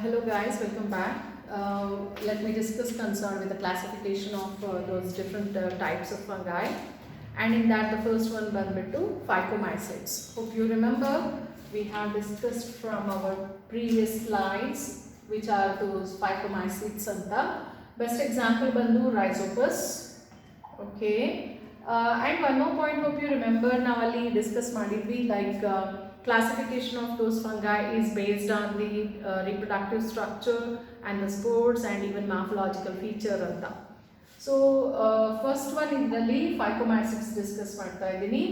Hello guys, welcome back. Let me discuss concern with the classification of those different types of fungi. And in that the first one ಬಂದ್ಬಿಟ್ಟು phycomycetes. Hope you remember we have discussed from our previous slides which are those phycomycetes anta. Best example ಬಂದು rhizopus. Okay. And one more point hope you remember ನಾವು ಅಲ್ಲಿ discuss ಮಾಡಿದ್ವಿ like classification of those fungi is based on the reproductive structure and the spores and even morphological feature anta. So first one idರಲ್ಲಿ phycomycetes discuss ಮಾಡ್ತಾ ಇದ್ದೀನಿ.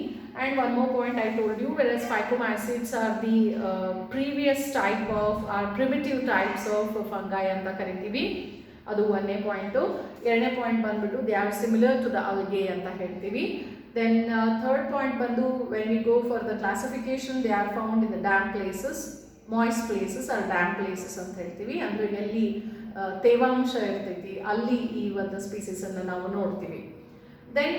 And one more point I told you, whereas phycomycetes are the previous type of primitive types of fungi ಅಂತ ಕರಿತೀವಿ. ಅದು ಒಂದನೇ point. ಎರಡನೇ point ಬಂದ್ಬಿಟ್ಟು they are similar to the algae ಅಂತ ಹೇಳ್ತೀವಿ. Then third point ಬಂದು when we go for the classification they are found in the damp places, moist places or damp places ಅಂತ ಹೇಳ್ತೀವಿ. ಅಂದರೆ ಎಲ್ಲಿ ತೇವಾಂಶ ಇರ್ತೈತಿ ಅಲ್ಲಿ ಈ ಒಂದು ಸ್ಪೀಸೀಸ್ ಅನ್ನು ನಾವು ನೋಡ್ತೀವಿ. Then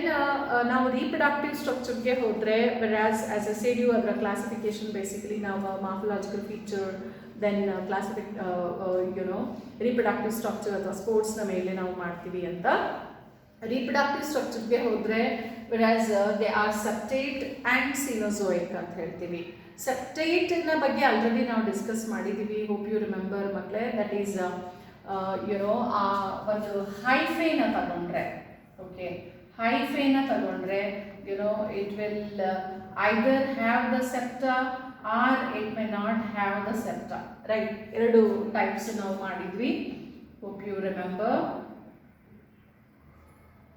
ನಾವು reproductive structureಗೆ ಹೋದರೆ whereas as I said you ಅದರ classification basically ನಾವು morphological feature then reproductive structure ಅಥವಾ ಸ್ಪೋರ್ಟ್ಸ್ನ ಮೇಲೆ ನಾವು ಮಾಡ್ತೀವಿ ಅಂತ. reproductive structureಗೆ ಹೋದರೆ whereas they are septate and cenozoic ಅಂತ ಹೇಳ್ತೀವಿ. septate ನ ಬಗ್ಗೆ ಆಲ್ರೆಡಿ ನಾವು ಡಿಸ್ಕಸ್ ಮಾಡಿದ್ದೀವಿ. ಹೋಪ್ ಯು ರಿಮೆಂಬರ್ ಮಕ್ಕಳೇ, ದಟ್ ಈಸ್ ಒಂದು ಹೈಫೇನ ತಗೊಂಡ್ರೆ, ಓಕೆ, ಹೈಫೇನ ತಗೊಂಡ್ರೆ it will either have the septa or it may not have the septa, right? ಎರಡು ಟೈಪ್ಸ್ ನಾವು ಮಾಡಿದ್ವಿ. ಹೋಪ್ ಯು ರಿಮೆಂಬರ್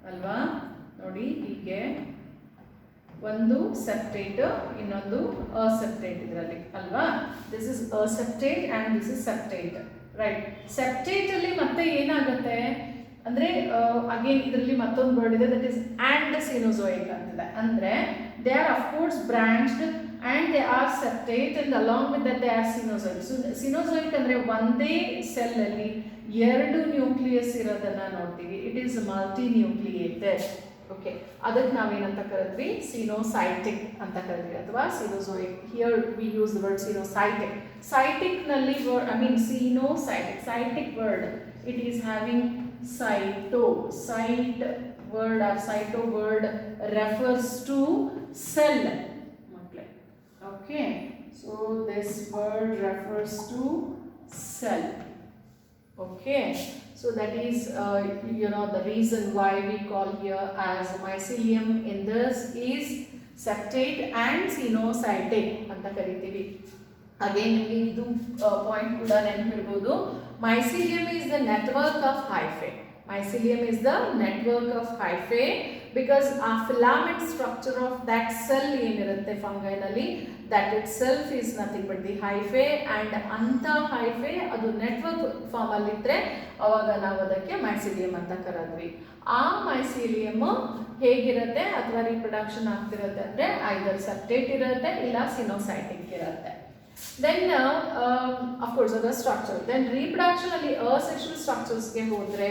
ಅಲ್ವಾ? ನೋಡಿ, ಹೀಗೆ ಒಂದು ಸೆಪ್ಟೇಟ್ ಇನ್ನೊಂದು ಅಸೆಪ್ಟೇಟ್ ಇದರಲ್ಲಿ ಅಲ್ವಾ? This is aseptate and this is septate, right? ಸೆಪ್ಟೇಟಲ್ಲಿ ಮತ್ತೆ ಏನಾಗುತ್ತೆ ಅಂದರೆ ಅಗೇನ್ ಇದರಲ್ಲಿ ಮತ್ತೊಂದು ವರ್ಡ್ ಇದೆ, ದಟ್ ಈಸ್ ಆ್ಯಂಡ್ ಸಿನೋಜೋಯಿಕ್ ಅಂತಿದೆ. ಅಂದರೆ they are of course branched and they are septate and along with that they are coenocytic. Coenocytic ಅಂದರೆ ಒಂದೇ ಸೆಲ್ಲಲ್ಲಿ ಎರಡು ನ್ಯೂಕ್ಲಿಯಸ್ ಇರೋದನ್ನು ನೋಡ್ತೀವಿ. It is multinucleated. Okay, ಅದಕ್ಕೆ ನಾವೇನಂತ ಕರೆದ್ವಿ? ಸಿನೋಸೈಟಿಕ್ ಅಂತ ಕರೆದ್ವಿ ಅಥವಾ coenocytic. Here we use the word coenocytic. ಸೈಟಿಕ್ನಲ್ಲಿ word I mean coenocytic, cytic word it is having cyto. Site word or cyto word refers to cell. Okay, so this word refers to cell. Okay, so that is the reason why we call here as mycelium in this is septate and cenocytic ಅಂತ ಕರಿತೀವಿ. Again ನಿಮಗೆ ಇದು point ಕೂಡ ನೆನಪಿಡ್ಬೋದು. mycelium is the network of hyphae. mycelium is the network of hyphae because a filament structure of that cell ಏನಿರುತ್ತೆ ಫಂಗೈನಲ್ಲಿ, that itself is nothing but the hyphae, and ಅಂತ hyphae ಅದು network form ಅಲ್ಲಿ ಇದ್ರೆ ಅವಾಗ ನಾವು ಅದಕ್ಕೆ mycelium ಅಂತ ಕರೆದ್ವಿ. ಆ mycelium ಹೇಗಿರುತ್ತೆ ಅಥವಾ ರೀಪ್ರೊಡಕ್ಷನ್ ಆಗ್ತಿರುತ್ತೆ ಅಂದರೆ ಐದರ್ ಸೆಪ್ಟೇಟ್ ಇರುತ್ತೆ ಇಲ್ಲ ಸಿನೋಸೈಟಿಕ್ ಇರುತ್ತೆ. Then of course other structure. Then reproduction ಅಲ್ಲಿ asexual structures ಗೆ ಹೋದ್ರೆ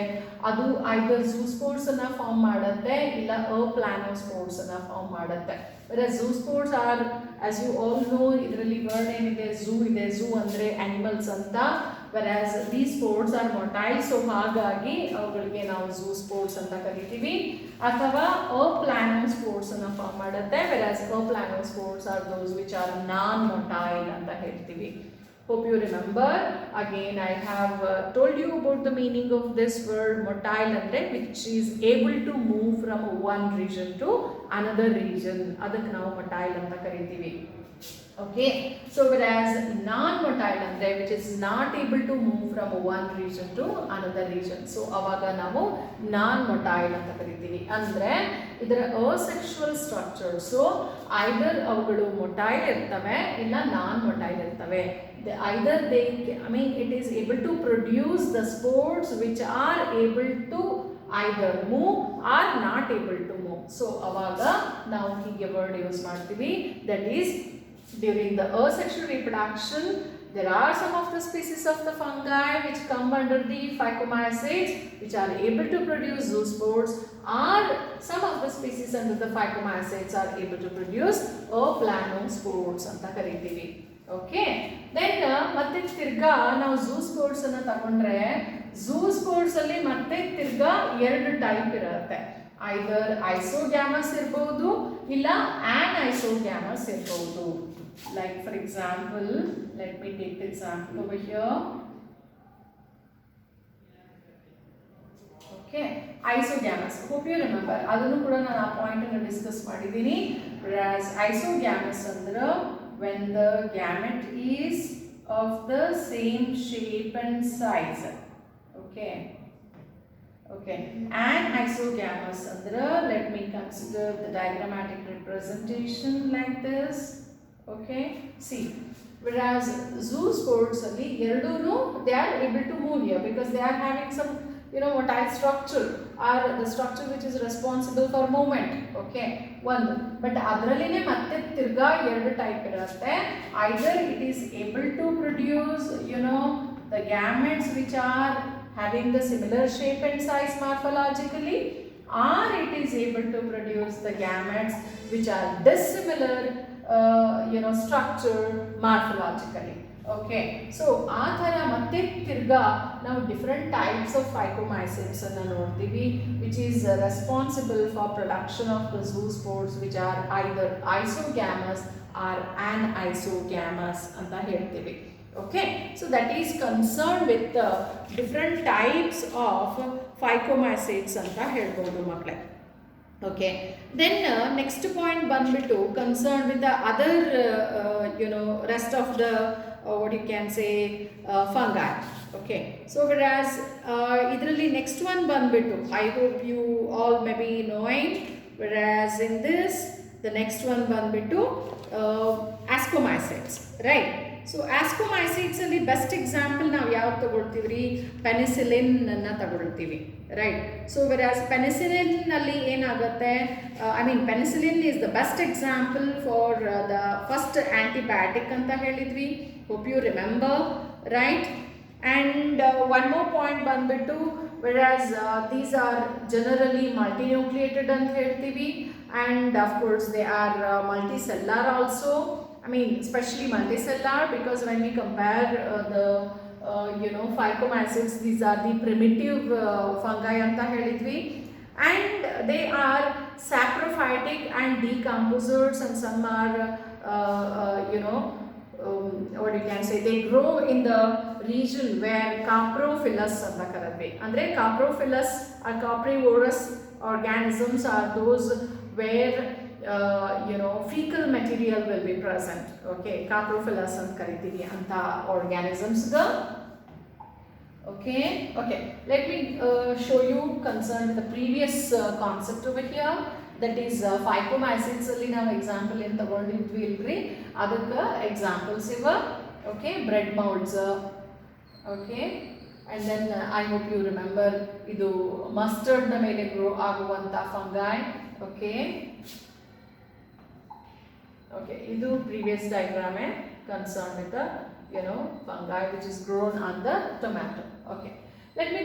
ಅದು either zoospores ಅನ್ನ ಫಾರ್ಮ್ ಮಾಡುತ್ತೆ ಇಲ್ಲ planospores ಅನ್ನ ಫಾರ್ಮ್ ಮಾಡುತ್ತೆ. Whereas zoospores are, as you all know, ಇದರಲ್ಲಿ ವರ್ಡ್ ಏನಿದೆ, zoo ಇದೆ. zoo ಅಂದ್ರೆ animals ಅಂತ, whereas these spores are motile, so ಹಾಗಾಗಿ ಅವುಗಳಿಗೆ ನಾವು zoospores ಅಂತ ಕರಿತೀವಿ. ಅಥವಾ planospores ಅನ್ನ ಫಾರ್ಮ್ ಮಾಡುತ್ತೆ, whereas planospores are those which are non-motile ಅಂತ ಹೇಳ್ತೀವಿ. Hope you remember. Again I have told you about the meaning of this word motile andre which is able to move from one region to another region. ಅದಕ್ಕೆ ನಾವು motile ಅಂತ ಕರಿತೀವಿ. Okay, so whereas non-motile andre which is not able to move from one region to another region, so ಅವಾಗ ನಾವು non-motile ಅಂತ ಕರಿತೀವಿ. ಅಂದರೆ ಇದರ asexual structure, so either ಅವುಗಳು motile ಇರ್ತವೆ ಇಲ್ಲ non-motile ಇರ್ತವೆ. Either it is able to produce the spores which are able to either move or not able to move. So ಅವಾಗ ನಾವು ಹೀಗೆ ವರ್ಡ್ ಯೂಸ್ ಮಾಡ್ತೀವಿ, that is during the asexual reproduction there are some of the species of the fungi which come under the phycomycetes which are able to produce zoospores, or some of the species under the phycomycetes are able to produce planospores ಅಂತ ಕರಿತೀವಿ. Okay then ಮತ್ತೆ ತಿರ್ಗಾ ನಾವು zoo sports ಅನ್ನ ತಗೊಂಡ್ರೆ zoo sports ಅಲ್ಲಿ ಮತ್ತೆ ತಿರ್ಗಾ ಎರಡು ಟೈಪ್ ಇರುತ್ತೆ. ಐದರ್ ಐಸೋಗ್ಯಾಮಸ್ ಇರಬಹುದು ಇಲ್ಲ ಆನ್ ಐಸೋಗ್ಯಾಮಸ್ ಇರಬಹುದು. Like for example let me take the example over here. Okay isogamous hope you remember, ಅದನ್ನು ಕೂಡ ನಾನು ಆ ಪಾಯಿಂಟ್ ಅನ್ನು ಡಿಸ್ಕಸ್ ಮಾಡಿದ್ದೀನಿ. whereas ಐಸೋಗ್ಯಾಮಸ್ ಅಂದ್ರೆ when the gamete is of the same shape and size. Okay, okay, and isogamous andra, let me consider the diagrammatic representation like this. Okay, see, whereas zoo sports alli erdunu they are able to move here because they are having some what type structure or the structure which is responsible for movement. Okay, one but adralline matte tirga ಎರಡು type irutte. Either it is able to produce the gametes which are having the similar shape and size morphologically, or it is able to produce the gametes which are dissimilar structure morphologically. Okay so ಆ ಥರ ಮತ್ತೆ ತಿರ್ಗಾ ನಾವು different types of phycomycetes ಅನ್ನು ನೋಡ್ತೀವಿ which is responsible for production of the zoospores which are either isogamous or anisogamous ಅಂತ ಹೇಳ್ತೀವಿ. Okay so that is concern with different types of phycomycetes ಅಂತ ಹೇಳ್ಬೋದು ಮಕ್ಕಳೇ. Okay, then next point banbitu concerned with the other rest of the what you can say fungi. Okay, so whereas idralli next one banbitu I hope you all may be knowing, whereas in this the next one banbitu ascomycetes, right? So ascomycetes ಅಲ್ಲಿ best example ನಾವು ಯಾವ್ದು ತಗೊಳ್ತೀವಿ, penicillin ಅನ್ನ ತಗೊಳ್ತೀವಿ, right? So ವೆರಾಸ್ penicillin ನಲ್ಲಿ ಏನಾಗುತ್ತೆ, I mean penicillin is the best example for the first antibiotic ಅಂತ ಹೇಳಿದ್ವಿ. Hope you remember, right? And one more point ಬಂದ್ಬಿಟ್ಟು whereas these are generally multinucleated ಅಂತ ಹೇಳ್ತೀವಿ, and of course they are multicellular also. I mean especially multicellular because when we compare the phycomycetes, these are the primitive fungi anta helidvi, and they are saprophytic and decomposers, and some are what you can say, they grow in the region where coprophilous anta karadve. Andre coprophilous or coprivorous organisms are those where fecal material will be present. Okay, coprophilous ant karitivi anta organisms ga. Okay, let me show you concerned with the previous concept over here, that is phycomycetes alli ನಾವು example ಏನು ತಗೊಂಡಿದ್ವಿ ಇಲ್ರಿ, ಅದಕ್ಕೆ examples ಇವ. Okay, bread molds, okay, and then I hope you remember ಇದು mustard ನ ಮೇಲೆ grow ಆಗುವಂತ fungi. Okay, okay, idu previous diagram concerned with the fungi which is grown on the tomato. Okay, let me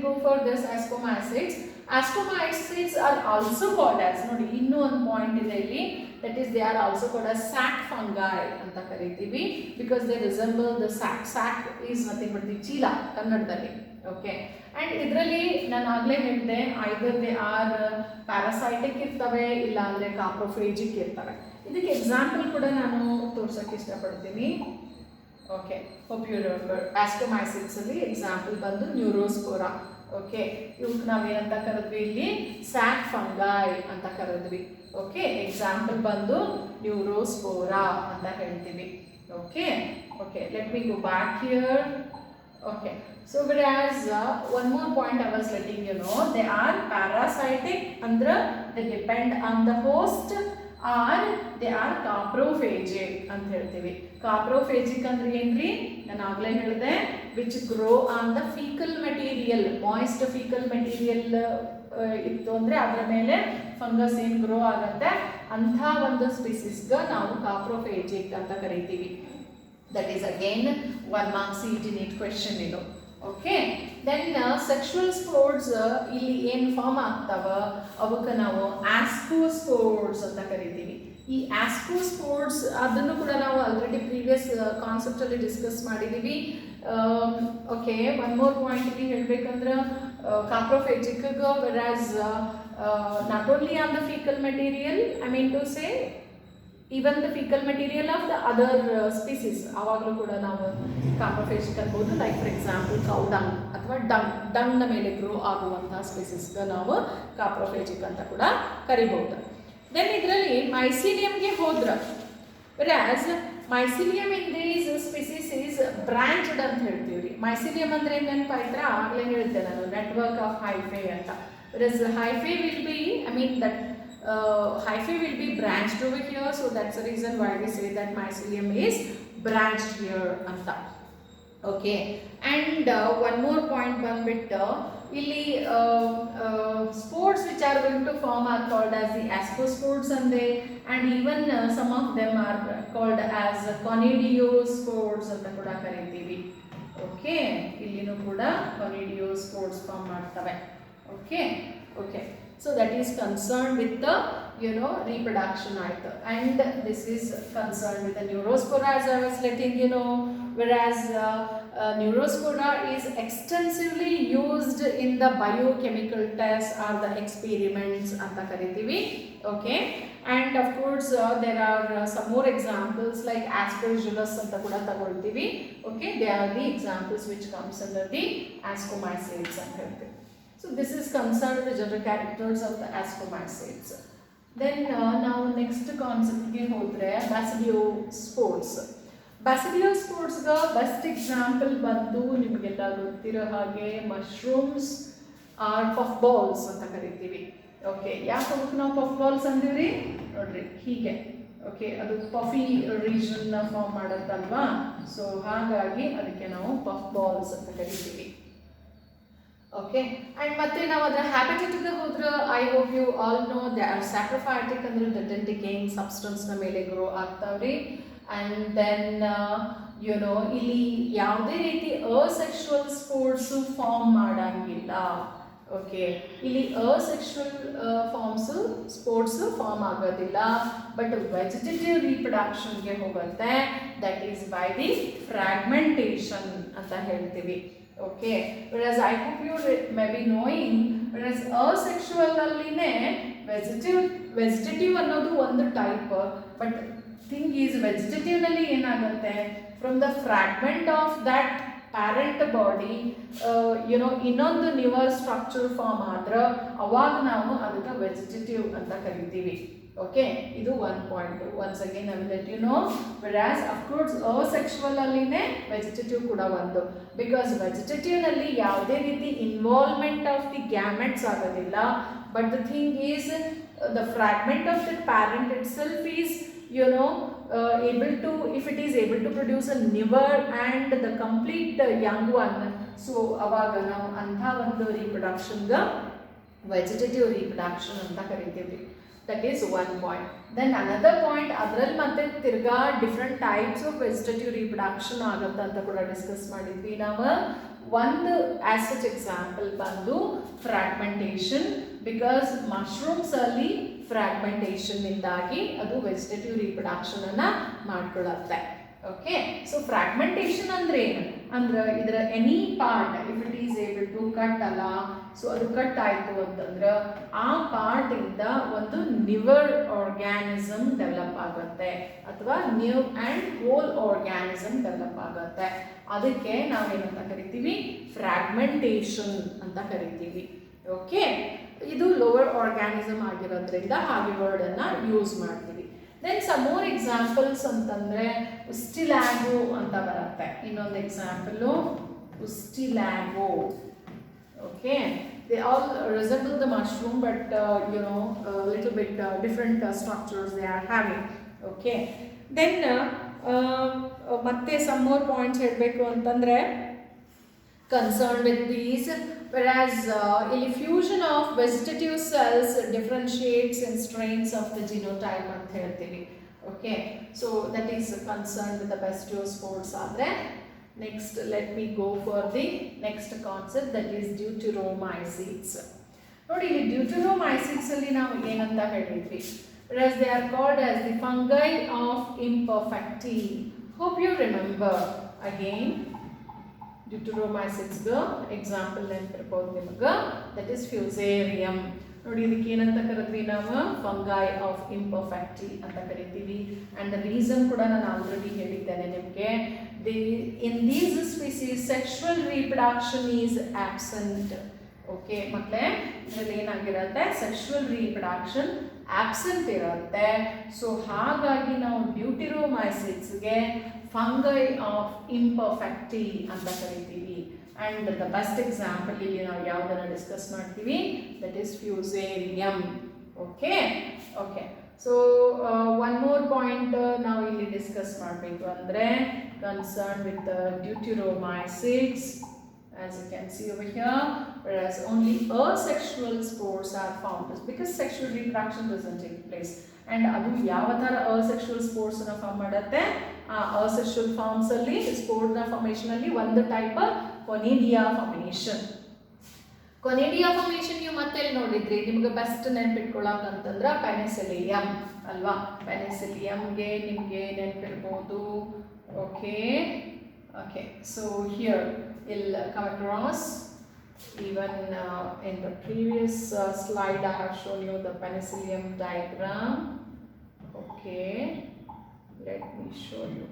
go for this ascomycetes. Ascomycetes are also called as nodi innu one point ide illi, that is they are also called as sac fungi anta karitivi because they resemble the sac is nothing but the ಚೀಲ ಕನ್ನಡದಲ್ಲಿ. Okay, and ಇದ್ರಲ್ಲಿ ನಾನು ಆಗಲೇ ಹೇಳಿದೆ either they are parasitic ಇರ್ತವೆ ಇಲ್ಲ ಅಂದರೆ ಕಾಪ್ರೋಫೇಜಿಕ್ ಇರ್ತವೆ. ಇದಕ್ಕೆ ಎಕ್ಸಾಂಪಲ್ ಕೂಡ ನಾನು ತೋರ್ಸೋಕ್ಕೆ ಇಷ್ಟಪಡ್ತೀನಿ. ಓಕೆ, ಹೋಪ್ ಯು ರಿಮೆಂಬರ್ ಆಸ್ಕೋಮೈಸಿಟ್ಸ್ ಅಲ್ಲಿ ಎಕ್ಸಾಂಪಲ್ ಬಂದು ನ್ಯೂರೋಸ್ಪೋರಾ. ಓಕೆ, ಇವಕ್ಕೆ ನಾವೇನಂತ ಕರೆದ್ವಿ ಇಲ್ಲಿ, ಸ್ಯಾಕ್ ಫಂಗೈ ಅಂತ ಕರೆದ್ವಿ. ಓಕೆ, ಎಕ್ಸಾಂಪಲ್ ಬಂದು ನ್ಯೂರೋಸ್ಪೋರಾ ಅಂತ ಹೇಳ್ತೀವಿ. Okay, let me go back here. Okay, so whereas one more point I was letting you know, they are parasitic andra they depend on the host, or they are coprophagic anta heltivi. Coprophagic andre enri nanu agle helide, which grow on the fecal material, moist fecal material ittu andre adra mele fungus ಏನು grow ಆಗುತ್ತೆ ಅಂಥ ಒಂದು species ಗೆ ನಾವು ಕಾಪ್ರೋಫೇಜಿಕ್ ಅಂತ ಕರೀತೀವಿ. That is again 1 mark CET NEET question idu. Okay, then sexual spores ಇಲ್ಲಿ ಏನು ಫಾರ್ಮ್ ಆಗ್ತಾವ ಅವಕ್ಕೆ ನಾವು ಆಸ್ಕೋಸ್ಪೋರ್ಸ್ ಅಂತ ಕರಿತೀವಿ. ಈ ಆಸ್ಕೋಸ್ಪೋರ್ಟ್ಸ್ ಅದನ್ನು ಕೂಡ ನಾವು ಆಲ್ರೆಡಿ ಪ್ರೀವಿಯಸ್ ಕಾನ್ಸೆಪ್ಟಲ್ಲಿ ಡಿಸ್ಕಸ್ ಮಾಡಿದ್ದೀವಿ. ಓಕೆ, ಒನ್ ಮೋರ್ ಪಾಯಿಂಟ್ ಇಲ್ಲಿ ಹೇಳಬೇಕಂದ್ರೆ coprophagic whereas not only on the faecal material, I mean to say even the faecal material of the other species ಆವಾಗಲೂ ಕೂಡ ನಾವು ಕಾಪ್ರೋಫೇಜಿಕ್ ಅನ್ಬೋದು. Like for example cow dung ಅಥವಾ ಡಂಗ್ನ ಮೇಲೆ ಗ್ರೋ ಆಗುವಂತಹ ಸ್ಪೀಸೀಸ್ಗೆ ನಾವು ಕಾಪ್ರೋಫೇಜಿಕ್ ಅಂತ ಕೂಡ ಕರಿಬಹುದು. ದೆನ್ ಇದರಲ್ಲಿ ಮೈಸೀಲಿಯಂಗೆ ಹೋದ್ರೆ whereas mycelium in these species is branched ಅಂತ ಹೇಳ್ತೀವಿ ರೀ. ಮೈಸಿಲಿಯಮ್ ಅಂದ್ರೆ ಏನು ನೆನಪಾಯ್ತ್ರ? ಆಗಲೇ ಹೇಳಿದ್ದೆ ನಾನು, ನೆಟ್ವರ್ಕ್ ಆಫ್ ಹೈಫೈ ಅಂತ. Whereas hyphae will be, I mean that hyphae will be branched over here, so that's the reason why we say that mycelium is branched here anta. Okay, and one more point banbittu illi spores which are going to form are called as the ascospores and even some of them are called as conidiospores anta kuda karitivi. Okay, illinu kuda conidiospores form ಮಾಡ್ತವೆ. Okay, so that is concerned with the reproduction either, and this is concerned with the neurospora, as I was letting you know, whereas neurospora is extensively used in the biochemical tests or the experiments anta karitivi. Okay, and of course there are some more examples like aspergillus anta kuda tagoltivi. Okay, they are the examples which comes under the ascomycetes anta ಹೇಳ್ತೀವಿ. So this is concerned with the general characters of the ascomycetes. Then now next concept ge hodre basidiospodes. Basidiospodes ga best example bandu nimagella gottiro hage mushrooms or puffballs anta karitivi. Okay, yaake ಅದಕ್ಕೆ ನಾವು puffballs ಅಂದಿವ್ರಿ ನೋಡ್ರಿ ಹೀಗೆ. Okay, ಅದು ಪಫಿ region form ಮಾಡುತ್ತಲ್ವಾ, so ಹಾಗಾಗಿ ಅದಕ್ಕೆ ನಾವು puffballs ಅಂತ ಕರಿತೀವಿ. ಓಕೆ, ಆ್ಯಂಡ್ ಮತ್ತೆ ನಾವು ಅದರ ಹ್ಯಾಬಿಟೇಟ್ಗೆ ಹೋದ್ರೆ I hope you all know they are saprophytic ಅಂದರೆ ಡೆಡ್ ಡಿಕೇಯಿಂಗ್ ಸಬ್ಸ್ಟೆನ್ಸ್ನ ಮೇಲೆ ಗ್ರೋ ಆಗ್ತಾವ್ರಿ. ಆ್ಯಂಡ್ ದೆನ್ ಇಲ್ಲಿ ಯಾವುದೇ ರೀತಿ ಅಸೆಕ್ಷುವಲ್ ಸ್ಪೋರ್ಟ್ಸು ಫಾರ್ಮ್ ಮಾಡಂಗಿಲ್ಲ. ಓಕೆ, ಇಲ್ಲಿ ಅಸೆಕ್ಷುವಲ್ ಸ್ಪೋರ್ಟ್ಸು ಫಾರ್ಮ್ ಆಗೋದಿಲ್ಲ, ಬಟ್ ವೆಜಿಟೇಟಿವ್ ರೀಪ್ರೊಡಕ್ಷನ್ಗೆ ಹೋಗುತ್ತೆ. That is by the fragmentation ಅಂತ ಹೇಳ್ತೀವಿ. Okay, whereas I hope you may be knowing, whereas asexual alline vegetative ಅನ್ನೋದು ಒಂದು type, but thing is vegetative ನಲ್ಲಿ ಏನಾಗುತ್ತೆ, from the fragment of that parent body ಇನ್ನೊಂದು newer structure form ಆದ್ರೆ ಅವಾಗ ನಾವು ಅದಕ್ಕೆ ವೆಜಿಟೇಟಿವ್ ಅಂತ ಕರಿತೀವಿ. ಓಕೆ, ಇದು one point. Once again I will let you know, ವೆರಾಸ್ of course asexual ಅಲ್ಲಿನೇ vegetative ಕೂಡ ಒಂದು, ಬಿಕಾಸ್ ವೆಜಿಟೇಟಿವ್ ನಲ್ಲಿ ಯಾವುದೇ ರೀತಿ ಇನ್ವಾಲ್ವ್ಮೆಂಟ್ ಆಫ್ ದಿ ಗ್ಯಾಮೆಟ್ಸ್ ಆಗೋದಿಲ್ಲ, but the thing is the fragment of the parent it self is able to, if it is able to produce a newer and the complete young one, so ಅವಾಗ ನಾವು ಅಂಥ ಒಂದು ರೀಪ್ರೊಡಕ್ಷನ್ಗೆ vegetative reproduction ಅಂತ ಕರಿತೀವಿ. That is one point. Then another point, ಅದರಲ್ಲಿ ಮತ್ತೆ ತಿರ್ಗಾ different types of vegetative reproduction ಆಗುತ್ತೆ ಅಂತ ಕೂಡ ಡಿಸ್ಕಸ್ ಮಾಡಿದ್ವಿ ನಾವು. ಒಂದು ಆಸ್ ಸಚ್ ಎಕ್ಸಾಂಪಲ್ ಬಂದು ಫ್ರಾಗ್ಮೆಂಟೇಷನ್, ಬಿಕಾಸ್ ಮಶ್ರೂಮ್ಸ್ ಅಲ್ಲಿ ಫ್ರಾಗ್ಮೆಂಟೇಷನ್ ಇಂದಾಗಿ ಅದು ವೆಜಿಟೇಟಿವ್ ರೀಪ್ರೊಡಕ್ಷನ್ ಅನ್ನ ಮಾಡ್ಕೊಳ್ಳುತ್ತೆ. ಓಕೆ, ಸೊ ಫ್ರಾಗ್ಮೆಂಟೇಷನ್ ಅಂದ್ರೆ ಏನು ಅಂದ್ರೆ ಇದರ any part if it is able to cut ಅಲ್ಲ, ಸೊ ಅದು ಕಟ್ ಆಯಿತು ಅಂತಂದ್ರೆ ಆ ಪಾರ್ಟ್ ಇಂದ ಒಂದು ನ್ಯೂವರ್ ಆರ್ಗ್ಯಾನಿಸಮ್ ಡೆವಲಪ್ ಆಗುತ್ತೆ ಅಥವಾ new and whole organism develop ಆಗುತ್ತೆ. ಅದಕ್ಕೆ ನಾವೇನಂತ ಕರಿತೀವಿ, ಫ್ರಾಗ್ಮೆಂಟೇಷನ್ ಅಂತ ಕರಿತೀವಿ. ಓಕೆ, ಇದು ಲೋವರ್ ಆರ್ಗ್ಯಾನಿಸಮ್ ಆಗಿರೋದ್ರಿಂದ ಹಾಗೆ ವರ್ಡನ್ನು ಯೂಸ್ ಮಾಡ್ತೀವಿ. ದೆನ್ ಸಮ್ ಮೋರ್ ಎಕ್ಸಾಂಪಲ್ಸ್ ಅಂತಂದರೆ ಉಸ್ಟಿಲ್ಯಾಗೋ ಅಂತ ಬರುತ್ತೆ. ಇನ್ನೊಂದು example Ustilago. Okay, they all resemble the mushroom, but little bit different structures they are having. Okay, then ಮತ್ತೆ some more points ಹೇಳಬೇಕು ಅಂತಂದರೆ concerned with these, whereas ಇಲ್ಲಿ fusion of vegetative cells differentiates in strains of the genotype ಅಂತ ಹೇಳ್ತೀವಿ. Okay, so that is concerned with the basidiospodes. ಆದರೆ next let me go for the next concept, that is deuteromycetes. ನೋಡಿ, ಇಲ್ಲಿ ಡ್ಯೂಟೆರೋಮೈಸಿಟ್ಸ್ ಅಲ್ಲಿ ನಾವು ಏನಂತ ಹೇಳಿದ್ವಿ, whereas they are called as the fungi of imperfecti. Hope you remember. Again, deuteromycetes example ನೆನಪಿರ್ಬೋದು ನಿಮಗೆ, that is ಫ್ಯೂಸೇರಿಯಂ. ನೋಡಿ ಇದಕ್ಕೆ ಏನಂತ ಕರಿತೀವಿ ನಾವು, ಫಂಗೈ ಆಫ್ ಇಂಪರ್ಫೆಕ್ಟಿ ಅಂತ ಕರಿತೀವಿ. ಆ್ಯಂಡ್ ದ ರೀಸನ್ ಕೂಡ ನಾನು ಆಲ್ರೆಡಿ ಹೇಳಿದ್ದೇನೆ ನಿಮಗೆ. ಇನ್ these species sexual reproduction is absent. Okay ಮಕ್ಕಳೇ, ಇದರಲ್ಲಿ ಏನಾಗಿರುತ್ತೆ, ಸೆಕ್ಷುವಲ್ ರೀಪ್ರೊಡಕ್ಷನ್ ಆಬ್ಸೆಂಟ್ ಇರುತ್ತೆ. ಸೊ ಹಾಗಾಗಿ ನಾವು ಡ್ಯೂಟೆರೋಮೈಸಿಟ್ಸ್ಗೆ ಫಂಗೈ ಆಫ್ ಇಂಪರ್ಫೆಕ್ಟಿ ಅಂತ ಕರಿತೀವಿ. ಆ್ಯಂಡ್ ದ ಬೆಸ್ಟ್ ಎಕ್ಸಾಂಪಲ್ ಇಲ್ಲಿ ನಾವು ಯಾವುದನ್ನು ಡಿಸ್ಕಸ್ ಮಾಡ್ತೀವಿ, that is Fusarium. Okay okay so one more point ನಾವು ಇಲ್ಲಿ ಡಿಸ್ಕಸ್ ಮಾಡಬೇಕು ಅಂದರೆ concern with deuteromycetes. As you can see over here, whereas only asexual spores are found because sexual reproduction doesn't take place. And adu yava thara asexual spores na form madutte, asexual forms alli spore na formation alli one type conidia formation. Conidia formation ನೀವು ಮತ್ತೆ ನೋಡಿದ್ರಿ, ನಿಮಗೆ best ನೆನಪಿಟ್ಕೊಳ್ಳೋಕೆ ಅಂತಂದ್ರೆ Penicillium ಅಲ್ವಾ. ಪೆನಿಸಿಲಿಯಂಗೆ ನಿಮಗೆ ನೆನಪಿರ್ಬೋದು. Okay okay so here you'll come across, even in the previous slide I have shown you the penicillium diagram. Okay, let me show you.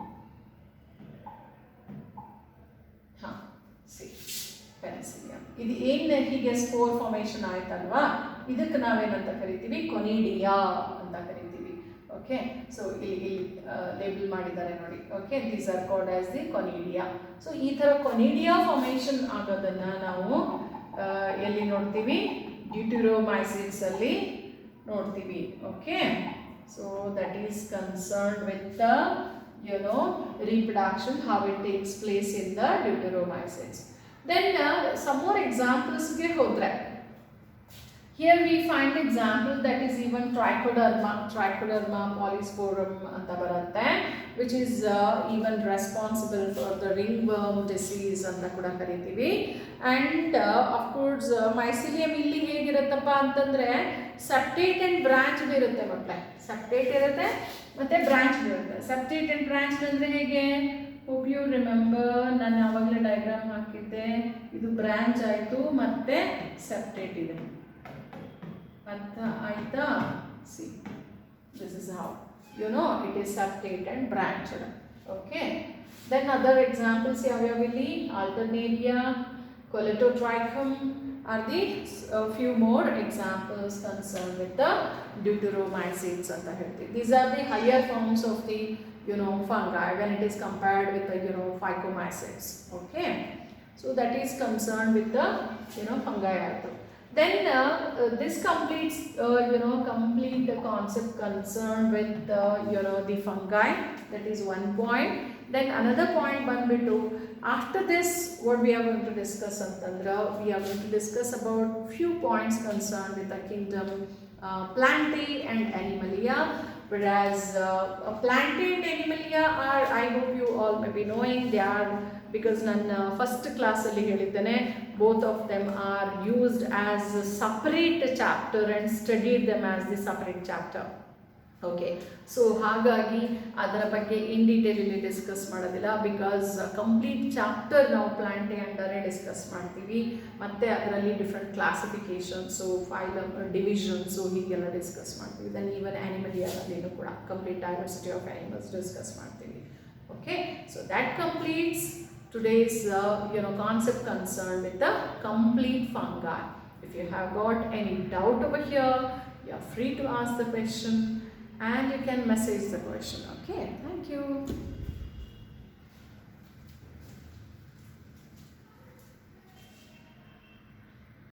See penicillium, ಇದು ಏನು ಹೀಗೆ ಸ್ಪೋರ್ ಫಾರ್ಮೇಷನ್ ಆಯ್ತಲ್ವಾ, ಇದಕ್ಕೆ ನಾವೇನಂತ ಕರಿತೀವಿ, ಕೊನಿಡಿಯಾ ಅಂತ ಕರಿತೀವಿ. ಓಕೆ ಸೊ ಇಲ್ಲಿ ಲೇಬಲ್ ಮಾಡಿದ್ದಾರೆ ನೋಡಿ. Okay these are called as the ಕೊನಿಡಿಯಾ. So ಈ ಥರ ಕೊನಿಡಿಯಾ ಫಾರ್ಮೇಷನ್ ಆಗೋದನ್ನು ನಾವು ಎಲ್ಲಿ ನೋಡ್ತೀವಿ, ಡ್ಯೂಟೆರೋಮೈಸಿಟ್ಸ್ ಅಲ್ಲಿ ನೋಡ್ತೀವಿ. Okay so that is concerned with the reproduction, how it takes place in the deuteromycetes. Then some more examples ge hodre, here we find example that is even trichoderma polysporum anta baratte, which is even responsible for the ringworm disease anta kuda karitivi. And of course mycelium illi hegiruttappa antandre septate and branched irutte makkle, septate irutte ಮತ್ತೆ branch ಇರುತ್ತೆ. Septate and branch ಅಂದರೆ ಹೇಗೆ, hope you remember, ನಾನು ಯಾವಾಗಲೇ diagram ಹಾಕಿದ್ದೆ. ಇದು branch ಆಯಿತು ಮತ್ತೆ septate ಇದೆ, ಅರ್ಥ ಆಯ್ತಾ? See this is how you know it is septate and branched. Okay then other examples ಯಾವ್ಯಾವಿಲ್ಲಿ, Alternaria, Colletotrichum are the few more examples concerned with the deuteromycetes anta ಹೇಳ್ತೀವಿ. These are the higher forms of the fungi when it is compared with the phycomycetes. Okay, so that is concerned with the fungi also. Then this completes complete the concept concerned with the fungi. That is one point. Then another point banbitu, after this what we are going to discuss antandra, we are going to discuss about few points concerned with the kingdom Plantae and Animalia. Whereas Plantae and Animalia are, I hope you all may be knowing, they are, because ನನ್ನ first ಕ್ಲಾಸಲ್ಲಿ ಹೇಳಿದ್ದೇನೆ, both of them are used as a separate chapter and studied them as the separate chapter. Okay so ಹಾಗಾಗಿ ಅದರ ಬಗ್ಗೆ in detail ಇಲ್ಲಿ discuss ಮಾಡೋದಿಲ್ಲ, because complete chapter ನಾವು Plantae ಅಂಡರೇ ಡಿಸ್ಕಸ್ ಮಾಡ್ತೀವಿ. ಮತ್ತು ಅದರಲ್ಲಿ ಡಿಫ್ರೆಂಟ್ ಕ್ಲಾಸಿಫಿಕೇಷನ್ಸು, ಫೈಲಮ್, ಡಿವಿಷನ್ಸು ಹೀಗೆಲ್ಲ ಡಿಸ್ಕಸ್ ಮಾಡ್ತೀವಿ. ದೆನ್ ಈವನ್ ಆ್ಯನಿಮಲಿಯಾದಲ್ಲಿನೂ ಕೂಡ complete diversity of animals discuss ಮಾಡ್ತೀವಿ. Okay so that completes today's concept concerned with the complete fungi. If you have got any doubt over here, you are free to ask the question and you can message the question. Okay, thank you.